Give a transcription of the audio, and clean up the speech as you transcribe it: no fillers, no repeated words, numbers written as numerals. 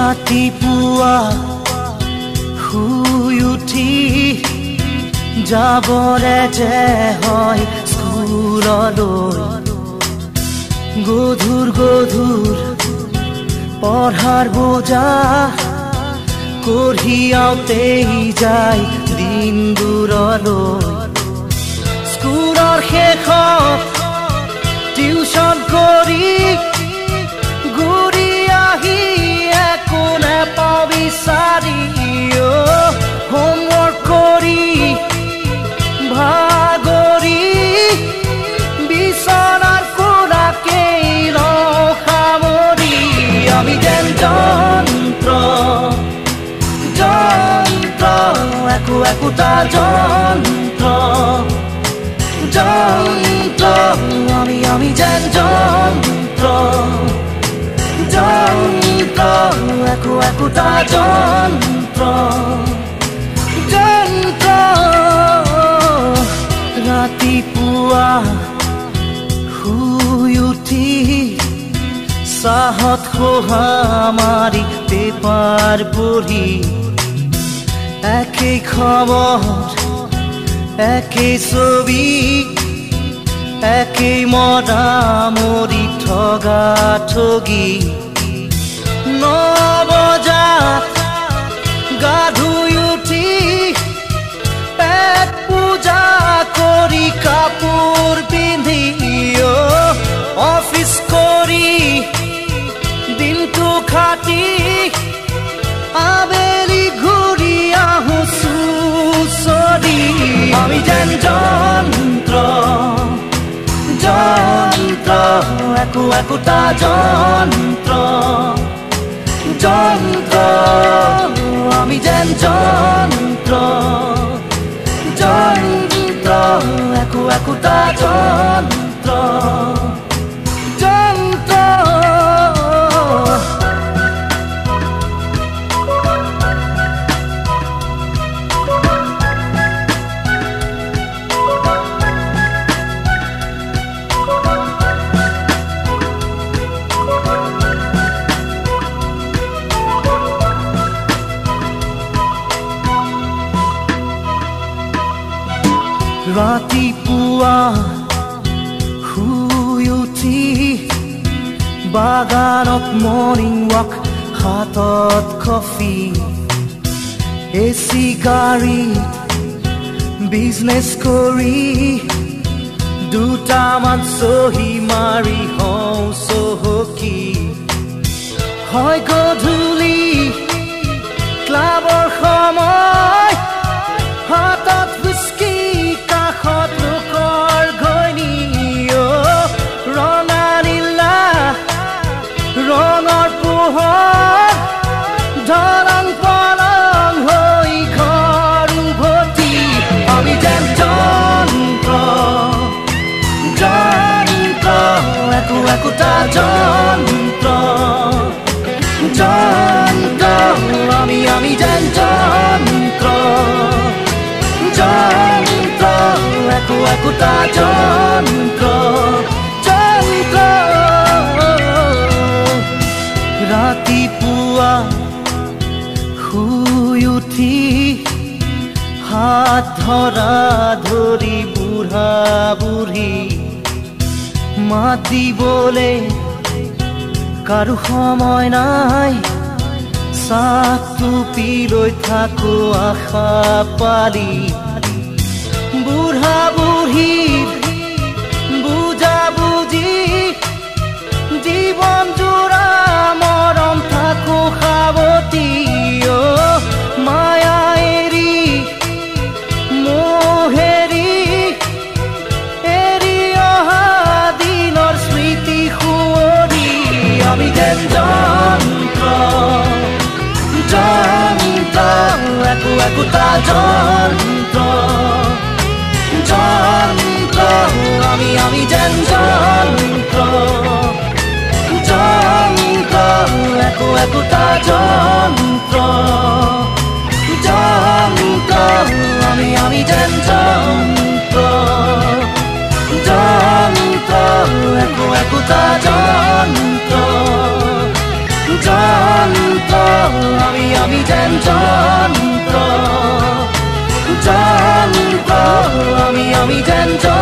ৰাতিপুৱা শুই উঠি যাবৰে যে হয় স্কুললৈ গধুৰ গধুৰ পঢ়াৰ বোজা কঢ়িয়াওতেই যায় দিন দূৰলৈ স্কুলৰ শেষত টিউচন কৰি ঘূৰি আহি একো নেপাওঁ বিচাৰি হোমৱৰ্ক কৰি ভাগৰি বিচনাৰ কোলাকেই সামৰি আমি যেন যন্ত্ৰ যন্ত্ৰ একো একোটা যন্ত্ৰ যন্ত্ৰ আমি যেন যন্ত্ৰ যন্ত্ৰ একো একোটা যন্ত্ৰ যন্ত্ৰ ৰাতিপুৱা শুই উঠি চাহত খোহা মাৰি পেপাৰ পঢ়ি একেই খবৰ একেই ছবি একেই মদামৰি ঠগা ঠগি 9 বজাত গা ধুই উঠি পেট পূজা কৰি কাপোৰ পিন্ধি অফিচ কৰি দিনটো খাটি আবেলি ঘূৰি আহোঁ চুচৰি আমি যেন যন্ত্ৰ যন্ত্ৰ একো একোটা যন্ত্ৰ যন্ত্ৰ আমি যেন যন্ত্ৰ যন্ত্ৰ একো একোটা যন্ত্ৰ যন্ত্ৰ ৰাতিপুৱা শুই উঠি বাগানত মৰ্ণিং ৱাক হাতত কফি এচি গাড়ীত বিজনেছ কৰি দুটামান চহী মাৰি হওঁ চহকী হয় গধূলি ক্লাবৰ সময় হাতত হুস্কি কাষত লোকৰ ঘৈণী ৰঙা নীলা ৰঙৰ পোহৰ ধৰং পলং হৈ ঘৰ উভতি আমি যেন যন্ত্ৰ যন্ত্ৰ একো একোটা যন্ত্ৰ যন্ত্ৰ আমি যেন যন্ত্ৰ যন্ত্ৰ একো একোটা যন্ত্ৰ যন্ত্ৰ ৰাতিপুৱা শুই উঠি হাত ধৰা ধৰি বুঢ়া বুঢ়ী মাতিবলে কাৰো সময় নাই চাহ টুপি লৈ থাকো আশা পালি বুঢ়া বুঢ়ীৰ বুজা বুজি জীৱন জোৰা মৰম থাকো সাৱতি মায়া এৰি মোহেৰি এৰি অহা দিনৰ স্মৃতি সুঁৱৰি আমি যেন যন্ত্ৰ যন্ত্ৰ একো একোটা যন্ত্ৰ যন্ত্ৰ আমি যেন যন্ত্ৰ যন্ত্ৰ একো একোটা যন্ত্ৰ যন্ত্ৰ আমি যেন যন্ত্ৰ যন্ত্ৰ একো একোটা যন্ত্ৰ যন্ত্ৰ যন্ত্ৰ আমি আমি যেন যন্ত্ৰ যন্ত্ৰ আমি আমি যেন যন্ত্ৰ